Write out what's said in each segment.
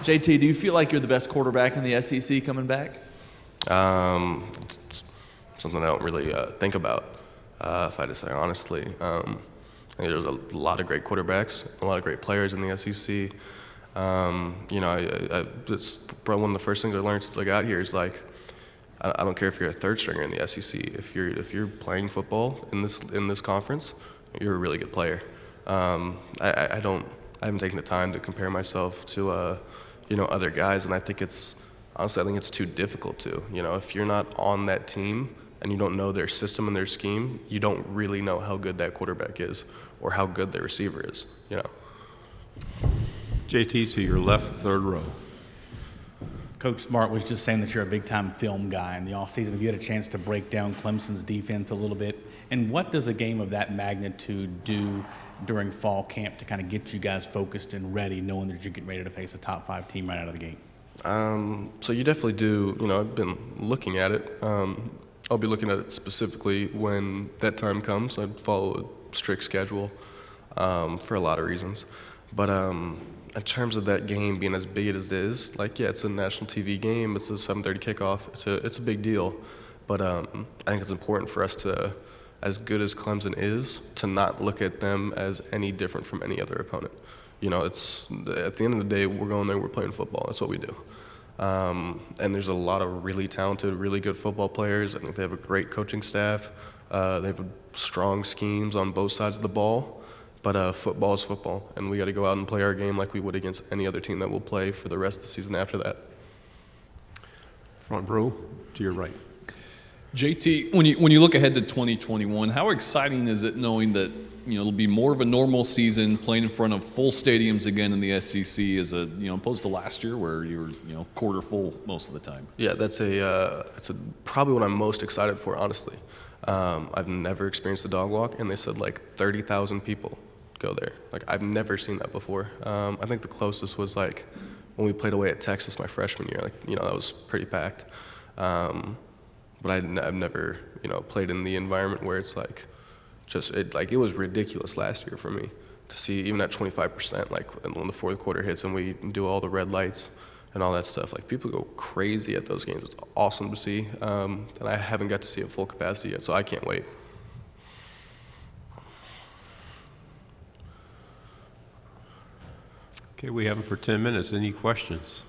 JT, do you feel like you're the best quarterback in the SEC coming back? It's something I don't really think about, if I had to say honestly. I think there's a lot of great quarterbacks, a lot of great players in the SEC. It's probably one of the first things I learned since I got here is like, I don't care if you're a third stringer in the SEC. If you're playing football in this conference, you're a really good player. I haven't taken the time to compare myself to other guys, and I think it's too difficult to. If you're not on that team and you don't know their system and their scheme, you don't really know how good that quarterback is or how good their receiver is. JT, to your left, third row. Coach Smart was just saying that you're a big-time film guy in the offseason. Have you had a chance to break down Clemson's defense a little bit? And what does a game of that magnitude do during fall camp to kind of get you guys focused and ready, knowing that you're getting ready to face a top-5 team right out of the gate? So you definitely do. I've been looking at it. I'll be looking at it specifically when that time comes. I follow a strict schedule for a lot of reasons. But in terms of that game being as big as it is, it's a national TV game. It's a 7:30 kickoff. It's a big deal. But I think it's important for us to, as good as Clemson is, to not look at them as any different from any other opponent. It's at the end of the day, we're going there, we're playing football. That's what we do. And there's a lot of really talented, really good football players. I think they have a great coaching staff. They have strong schemes on both sides of the ball. But football is football, and we got to go out and play our game like we would against any other team that will play for the rest of the season after that. Front row, to your right. JT, when you look ahead to 2021, how exciting is it knowing that it'll be more of a normal season, playing in front of full stadiums again in the SEC, as opposed to last year where you were quarter full most of the time? Yeah, that's probably what I'm most excited for, honestly. I've never experienced a dog walk, and they said 30,000 people go there. I've never seen that before. I think the closest was when we played away at Texas my freshman year. That was pretty packed. But I've never played in the environment where it's it was ridiculous last year for me to see, even at 25%, when the fourth quarter hits and we do all the red lights and all that stuff. People go crazy at those games. It's awesome to see, and I haven't got to see it full capacity yet, so I can't wait. Okay, we have them for 10 minutes. Any questions?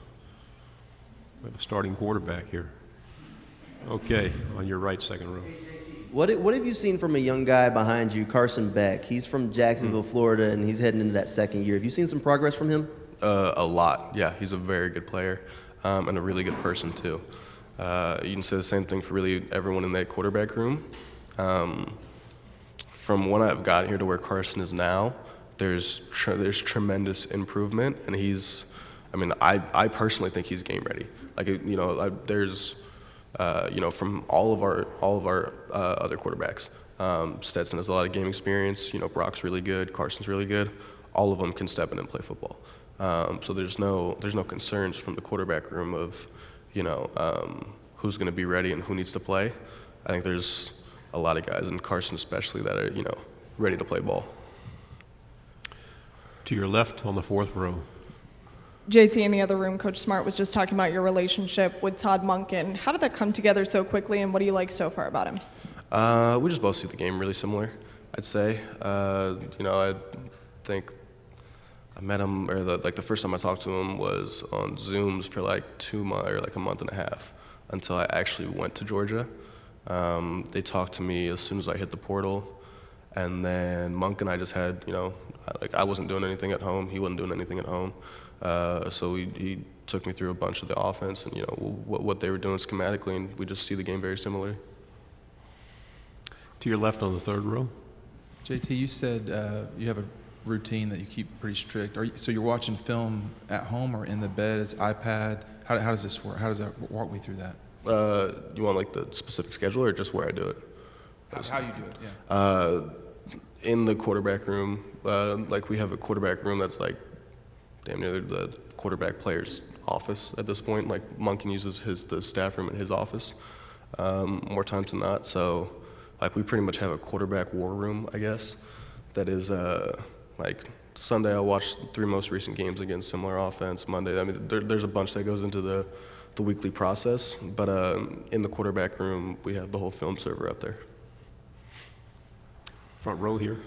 We have a starting quarterback here. Okay, on your right, second row. What have you seen from a young guy behind you, Carson Beck? He's from Jacksonville, Florida, and he's heading into that second year. Have you seen some progress from him? A lot, yeah. He's a very good player and a really good person, too. You can say the same thing for really everyone in that quarterback room. From when I've got here to where Carson is now, there's tremendous improvement, and I personally think he's game ready. From all of our other quarterbacks, Stetson has a lot of game experience. Brock's really good, Carson's really good. All of them can step in and play football. So there's no concerns from the quarterback room of, who's going to be ready and who needs to play. I think there's a lot of guys, and Carson especially, that are, ready to play ball. To your left on the fourth row. JT, in the other room, Coach Smart was just talking about your relationship with Todd Monken. How did that come together so quickly, and what do you like so far about him? We just both see the game really similar, I'd say. I think I met him, or the first time I talked to him was on Zooms for 2 months, or a month and a half, until I actually went to Georgia. They talked to me as soon as I hit the portal, and then Monk and I just had, I wasn't doing anything at home, he wasn't doing anything at home. So he took me through a bunch of the offense and what they were doing schematically, and we just see the game very similarly. To your left on the third row. JT, you said you have a routine that you keep pretty strict. So you're watching film at home or in the bed? Is iPad? How does this work? How does that walk me through that? You want the specific schedule or just where I do it? How you do it? Yeah. In the quarterback room, we have a quarterback room that's damn near the quarterback player's office at this point. Monken uses the staff room in his office more times than not. So we pretty much have a quarterback war room, I guess, that is Sunday I'll watch the 3 most recent games against similar offense. Monday, I mean, there's a bunch that goes into the weekly process, but in the quarterback room, we have the whole film server up there. Front row here.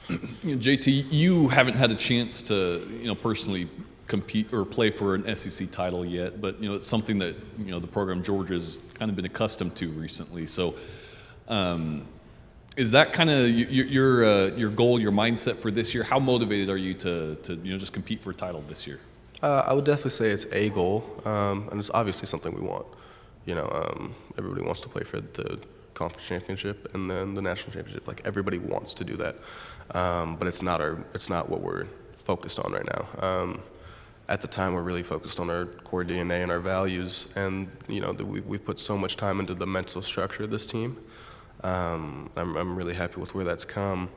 JT, you haven't had a chance to, personally compete or play for an SEC title yet, but it's something that the program Georgia's kind of been accustomed to recently. So, is that kind of your goal, your mindset for this year? How motivated are you to just compete for a title this year? I would definitely say it's a goal, and it's obviously something we want. Everybody wants to play for the conference championship and then the national championship. Like, everybody wants to do that, but it's not what we're focused on right now. At the time, we're really focused on our core DNA and our values, and we put so much time into the mental structure of this team. I'm really happy with where that's come.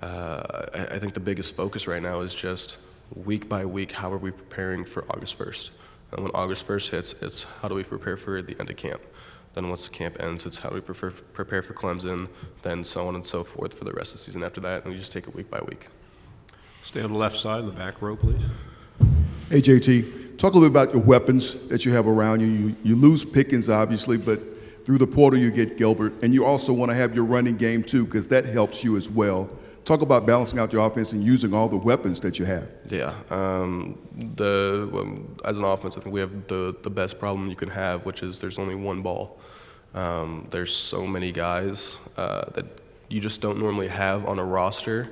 I think the biggest focus right now is just week by week, how are we preparing for August 1st? And when August 1st hits, it's how do we prepare for the end of camp? Then once the camp ends, it's how do we prepare for Clemson, then so on and so forth for the rest of the season after that, and we just take it week by week. Stay on the left side in the back row, please. Hey, JT, talk a little bit about your weapons that you have around you. You lose Pickens, obviously, but through the portal you get Gilbert, and you also want to have your running game too, because that helps you as well. Talk about balancing out your offense and using all the weapons that you have. Yeah, as an offense, I think we have the best problem you can have, which is there's only one ball. There's so many guys that you just don't normally have on a roster,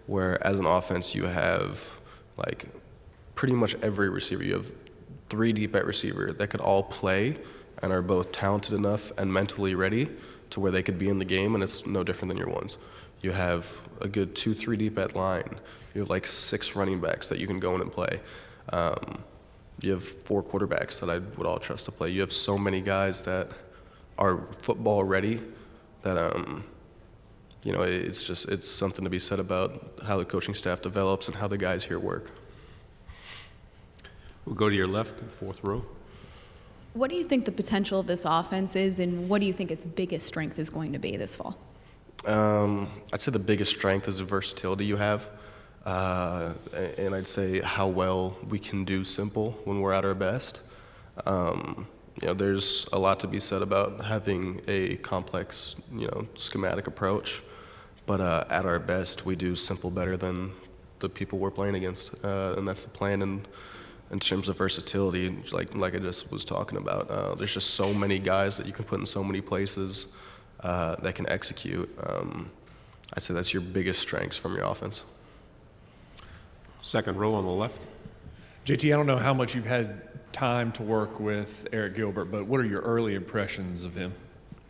where as an offense you have like pretty much every receiver. You have 3 deep at receiver that could all play and are both talented enough and mentally ready to where they could be in the game, and it's no different than your ones. You have a good 2-3 deep at line. You have like 6 running backs that you can go in and play. You have 4 quarterbacks that I would all trust to play. You have so many guys that are football ready that it's something to be said about how the coaching staff develops and how the guys here work. We'll go to your left, the 4th row. What do you think the potential of this offense is, and what do you think its biggest strength is going to be this fall? I'd say the biggest strength is the versatility you have, and I'd say how well we can do simple when we're at our best. There's a lot to be said about having a complex, schematic approach, but at our best, we do simple better than the people we're playing against, and that's the plan. And in terms of versatility, like I just was talking about, there's just so many guys that you can put in so many places that can execute. I'd say that's your biggest strengths from your offense. 2nd row on the left. JT, I don't know how much you've had time to work with Eric Gilbert, but what are your early impressions of him?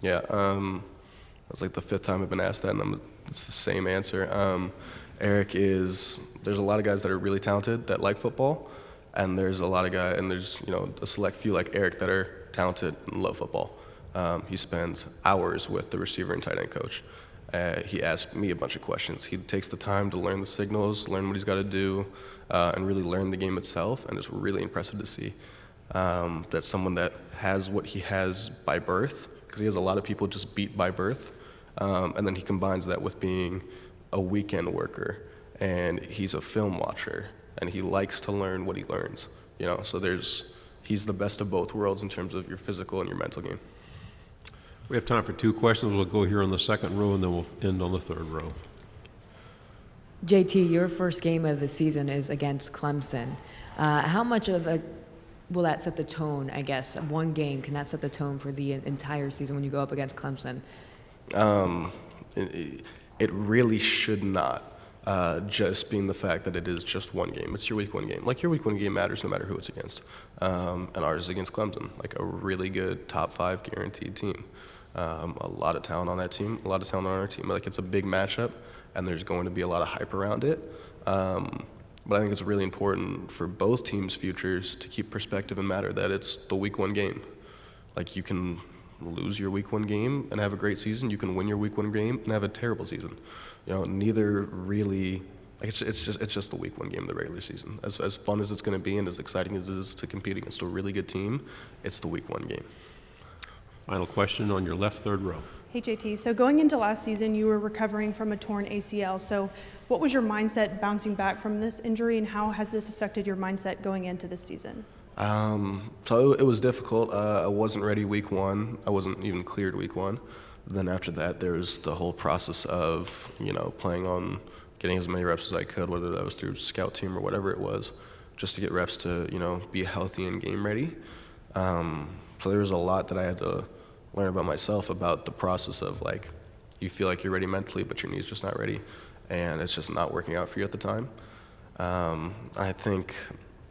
Yeah, that's like the 5th time I've been asked that, and it's the same answer. Eric there's a lot of guys that are really talented that like football, and there's a lot of guys, and there's a select few like Eric that are talented and love football. He spends hours with the receiver and tight end coach. He asks me a bunch of questions. He takes the time to learn the signals, learn what he's got to do, and really learn the game itself, and it's really impressive to see that someone that has what he has by birth, because he has a lot of people just beat by birth, and then he combines that with being a weekend worker, and he's a film watcher, and he likes to learn what he learns. So he's the best of both worlds in terms of your physical and your mental game. We have time for 2 questions. We'll go here on the 2nd row, and then we'll end on the 3rd row. JT, your first game of the season is against Clemson. How much will that set the tone, I guess? One game, can that set the tone for the entire season when you go up against Clemson? It really should not, just being the fact that it is just one game. It's your week 1 game. Like, your week 1 game matters no matter who it's against. And ours is against Clemson, like a really good top 5 guaranteed team. A lot of talent on that team, a lot of talent on our team. Like, it's a big matchup, and there's going to be a lot of hype around it. But I think it's really important for both teams' futures to keep perspective and matter that it's the week 1 game. Like, you can lose your week 1 game and have a great season. You can win your week 1 game and have a terrible season. Neither really. Like, it's just the week 1 game of the regular season. As fun as it's going to be and as exciting as it is to compete against a really good team, it's the week 1 game. Final question on your left, 3rd row. Hey JT, so going into last season, you were recovering from a torn ACL. So what was your mindset bouncing back from this injury, and how has this affected your mindset going into this season? So it was difficult. I wasn't ready week one. I wasn't even cleared week one. Then after that, there's the whole process of, playing on getting as many reps as I could, whether that was through scout team or whatever it was, just to get reps to, be healthy and game ready. So there was a lot that I had to learn about myself, about the process of, like, you feel like you're ready mentally, but your knee's just not ready, and it's just not working out for you at the time. I think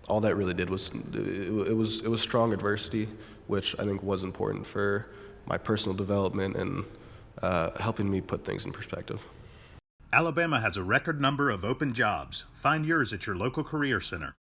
all that really did was it was strong adversity, which I think was important for my personal development and helping me put things in perspective. Alabama has a record number of open jobs. Find yours at your local career center.